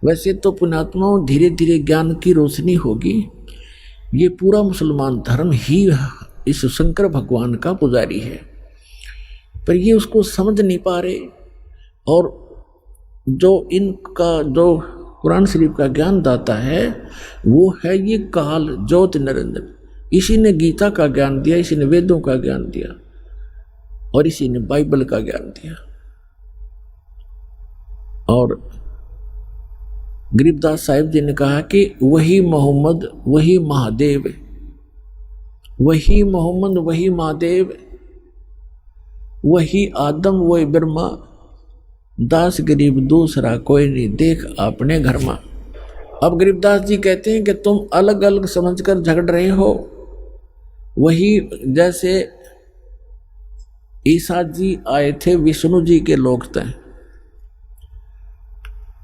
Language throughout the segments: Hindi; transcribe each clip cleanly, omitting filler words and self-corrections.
वैसे तो पुण्यात्माओं धीरे धीरे ज्ञान की रोशनी होगी। ये पूरा मुसलमान धर्म ही इस शंकर भगवान का पुजारी है, पर ये उसको समझ नहीं पा रहे। और जो इनका जो कुरान शरीफ का ज्ञान दाता है वो है ये काल ज्योति निरंजन। इसी ने गीता का ज्ञान दिया, इसी ने वेदों का ज्ञान दिया और इसी ने बाइबल का ज्ञान दिया। और गरीबदास साहिब जी ने कहा कि वही मोहम्मद वही महादेव, वही मोहम्मद वही महादेव, वही आदम वही ब्रह्मा, दास गरीब दूसरा कोई नहीं, देख अपने घर में। अब गरीबदास जी कहते हैं कि तुम अलग अलग समझकर झगड़ रहे हो। वही जैसे ईसा जी आए थे विष्णु जी के लोक तक,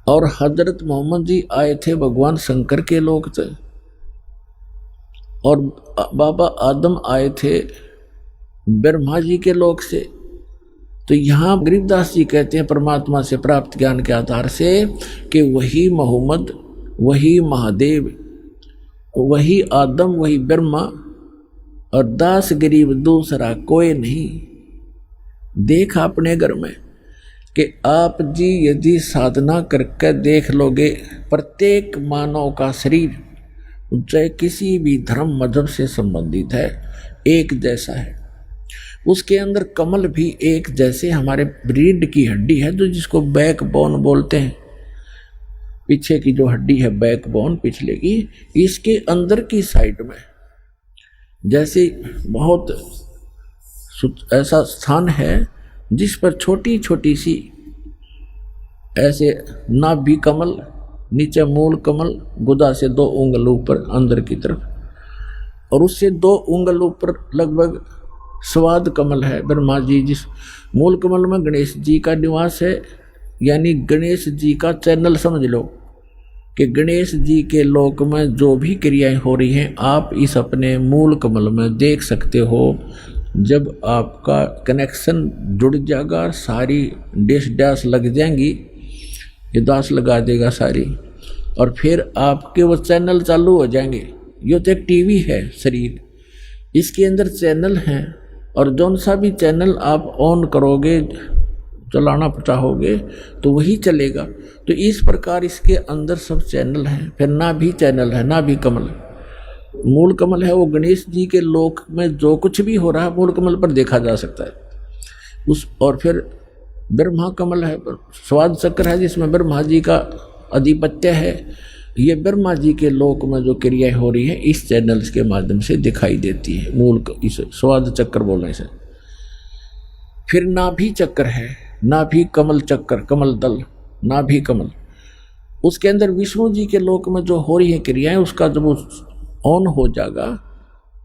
और हजरत मोहम्मद जी आए थे भगवान शंकर के लोक तक, और बाबा आदम आए थे ब्रह्मा जी के लोक से। तो यहाँ गरीबदास जी कहते हैं परमात्मा से प्राप्त ज्ञान के आधार से कि वही मोहम्मद वही महादेव, वही आदम वही ब्रह्मा, और दास गरीब दूसरा कोई नहीं। देख अपने घर में कि आप जी यदि साधना करके देख लोगे, प्रत्येक मानव का शरीर चाहे किसी भी धर्म मजहब से संबंधित है एक जैसा है। उसके अंदर कमल भी एक जैसे हमारे रीढ़ की हड्डी है, जो जिसको बैकबोन बोलते हैं, पीछे की जो हड्डी है बैकबोन पिछले की, इसके अंदर की साइड में जैसे बहुत ऐसा स्थान है जिस पर छोटी छोटी सी ऐसे नाभि कमल, नीचे मूल कमल, गुदा से 2 उंगल ऊपर अंदर की तरफ, और उससे 2 उंगल ऊपर लगभग स्वाद कमल है ब्रह्मा जी। जिस मूल कमल में गणेश जी का निवास है, यानी गणेश जी का चैनल समझ लो कि गणेश जी के लोक में जो भी क्रियाएं हो रही हैं आप इस अपने मूल कमल में देख सकते हो। जब आपका कनेक्शन जुड़ जाएगा, सारी डैश डैश लग जाएंगी, ये दास लगा देगा सारी, और फिर आपके वो चैनल चालू हो जाएंगे। ये तो एक टीवी है शरीर, इसके अंदर चैनल हैं, और जौन सा भी चैनल आप ऑन करोगे चलाना चाहोगे तो वही चलेगा। तो इस प्रकार इसके अंदर सब चैनल हैं। फिर ना भी चैनल है, ना भी कमल, मूल कमल है वो गणेश जी के लोक में जो कुछ भी हो रहा है मूल कमल पर देखा जा सकता है उस। और फिर ब्रह्मा कमल है, स्वाद चक्र है जिसमें ब्रह्मा जी का आधिपत्य है। ये ब्रह्मा जी के लोक में जो क्रियाएं हो रही है इस चैनल्स के माध्यम से दिखाई देती है, मूल इस स्वाद चक्र बोलने से। फिर नाभि चक्र है, नाभि कमल चक्र, कमल दल, नाभि कमल, उसके अंदर विष्णु जी के लोक में जो हो रही है क्रियाएं, उसका जब ऑन हो जाएगा,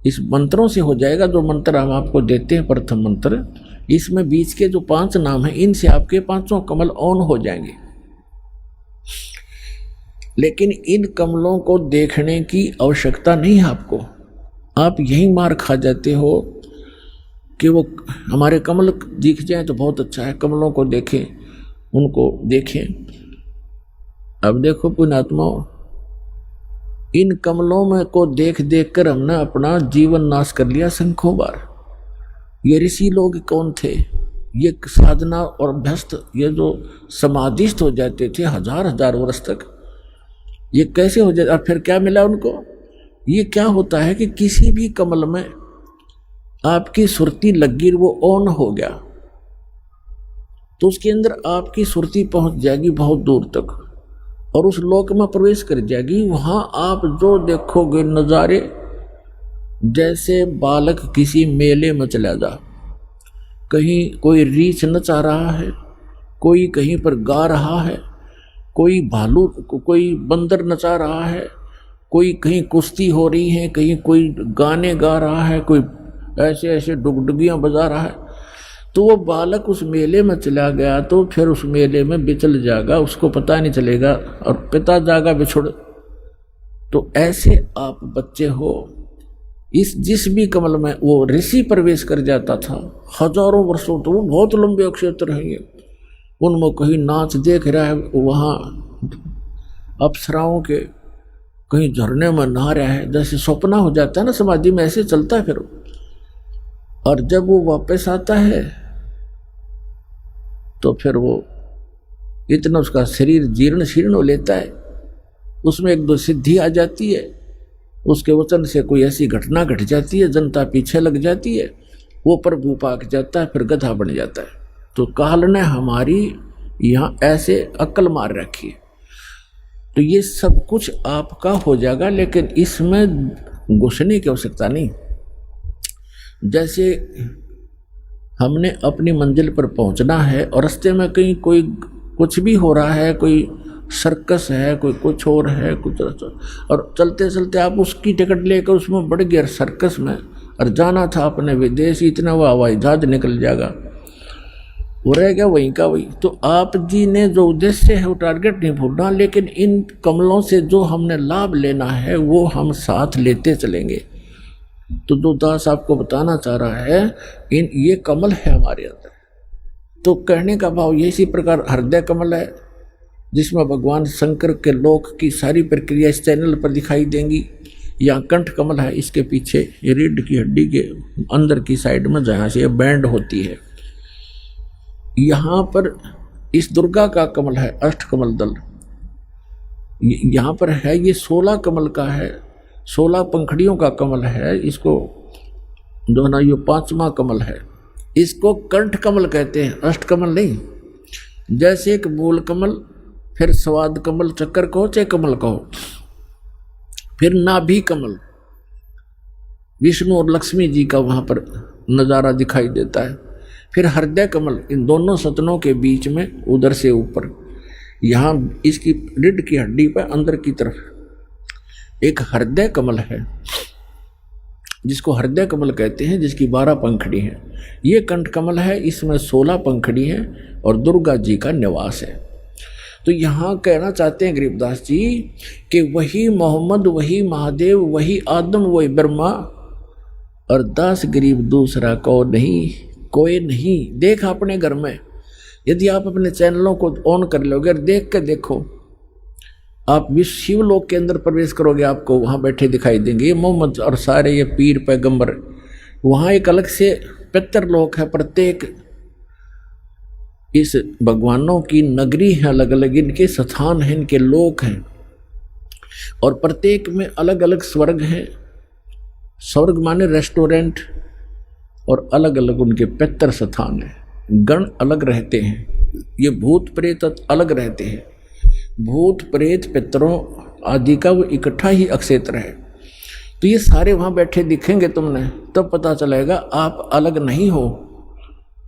इस मंत्रों से हो जाएगा। जो मंत्र हम आपको देते हैं प्रथम मंत्र, इसमें बीच के जो 5 नाम हैं इनसे आपके 5 कमल ऑन हो जाएंगे। लेकिन इन कमलों को देखने की आवश्यकता नहीं है आपको, आप यही मार खा जाते हो कि वो हमारे कमल दिख जाए तो बहुत अच्छा है, कमलों को देखें, उनको देखें। अब देखो पुण्यात्माओं, इन कमलों में को देख देख कर हमने अपना जीवन नाश कर लिया संख्यों बार। ये ऋषि लोग कौन थे? ये साधना और अभ्यस्त, ये जो समाधिस्थ हो जाते थे 1000 वर्ष तक, ये कैसे हो जाए? और फिर क्या मिला उनको? ये क्या होता है कि किसी भी कमल में आपकी सुरती लगी, वो ऑन हो गया तो उसके अंदर आपकी सुरती पहुंच जाएगी बहुत दूर तक और उस लोक में प्रवेश कर जाएगी। वहां आप जो देखोगे नज़ारे, जैसे बालक किसी मेले में चला जा, कहीं कोई रीछ नचा रहा है, कोई कहीं पर गा रहा है, कोई भालू, कोई बंदर नचा रहा है, कोई कहीं कुश्ती हो रही है, कहीं कोई गाने गा रहा है, कोई ऐसे ऐसे डुगडुगियाँ बजा रहा है। तो वो बालक उस मेले में चला गया तो फिर उस मेले में बिचल जाएगा, उसको पता नहीं चलेगा और पिता जाएगा बिछुड़। तो ऐसे आप बच्चे हो, इस जिस भी कमल में वो ऋषि प्रवेश कर जाता था हजारों वर्षों, तो वो बहुत लंबे क्षेत्र है ये, उनमें कहीं नाच देख रहा है, वहाँ अप्सराओं के कहीं झरने में नहा रहा है, जैसे सपना हो जाता है ना समाधि में, ऐसे चलता है फिर। और जब वो वापस आता है तो फिर वो इतना उसका शरीर जीर्ण शीर्ण हो लेता है, उसमें एक दो सिद्धि आ जाती है, उसके वचन से कोई ऐसी घटना घट जाती है, जनता पीछे लग जाती है, वो प्रभु पाक जाता है, फिर गधा बन जाता है। तो काल ने हमारी यहाँ ऐसे अक्ल मार रखी है। तो ये सब कुछ आपका हो जाएगा, लेकिन इसमें घुसने की आवश्यकता नहीं। जैसे हमने अपनी मंजिल पर पहुंचना है और रास्ते में कहीं कोई कुछ भी हो रहा है, कोई सर्कस है, कोई कुछ और है, कुछ और चलते चलते आप उसकी टिकट लेकर उसमें बढ़ गया सर्कस में, और जाना था अपने विदेश, इतना वो हवाई जहाज निकल जाएगा, वो रह गया वहीं का वही। तो आप जी ने जो उद्देश्य है वो टारगेट नहीं भूलना, लेकिन इन कमलों से जो हमने लाभ लेना है वो हम साथ लेते चलेंगे। तो जो दास आपको बताना चाह रहा है, ये कमल है हमारे अंदर। तो कहने का भाव ये इसी प्रकार हृदय कमल है, जिसमें भगवान शंकर के लोक की सारी प्रक्रिया इस चैनल पर दिखाई देंगी। यहाँ कंठ कमल है, इसके पीछे ये रीढ़ की हड्डी के अंदर की साइड में जहाँ से ये बैंड होती है, यहाँ पर इस दुर्गा का कमल है, अष्ट कमल दल यहाँ पर है, ये 16 कमल का है, 16 पंखड़ियों का कमल है। इसको जो ना ये 5वां कमल है, इसको कंठ कमल कहते हैं, अष्ट कमल नहीं। जैसे एक मूल कमल, फिर स्वाद कमल, चक्कर कहो चाहे कमल कहो, फिर नाभि कमल, विष्णु और लक्ष्मी जी का वहां पर नजारा दिखाई देता है। फिर हृदय कमल, इन दोनों सतनों के बीच में उधर से ऊपर, यहाँ इसकी रीढ़ की हड्डी पर अंदर की तरफ एक हृदय कमल है, जिसको हृदय कमल कहते हैं, जिसकी 12 पंखड़ी है। ये कंठ कमल है, इसमें 16 पंखड़ी है और दुर्गा जी का निवास है। तो यहाँ कहना चाहते हैं गरीबदास जी कि वही मोहम्मद, वही महादेव, वही आदम, वही ब्रह्मा, और दास गरीब दूसरा को नहीं, कोई नहीं। देख अपने घर में, यदि आप अपने चैनलों को ऑन कर लोगे और देख के देखो, आप विश्व शिवलोक के अंदर प्रवेश करोगे, आपको वहाँ बैठे दिखाई देंगे ये मोहम्मद और सारे ये पीर पैगंबर। वहाँ एक अलग से पितरलोक है, प्रत्येक इस भगवानों की नगरी है, अलग अलग इनके स्थान हैं, इनके लोक हैं, और प्रत्येक में अलग अलग स्वर्ग हैं। स्वर्ग माने रेस्टोरेंट, और अलग अलग उनके पितर स्थान हैं, गण अलग रहते हैं। ये भूत प्रेत अलग रहते हैं, भूत प्रेत पितरों आदि का वो इकट्ठा ही अक्षेत्र है। तो ये सारे वहाँ बैठे दिखेंगे तुमने, तब पता चलेगा आप अलग नहीं हो,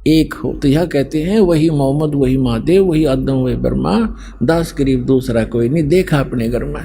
एक हो। तो यह कहते हैं वही मोहम्मद, वही महादेव, वही आदम, वही ब्रह्मा, दास गरीब दूसरा कोई नहीं। देखा अपने घर में।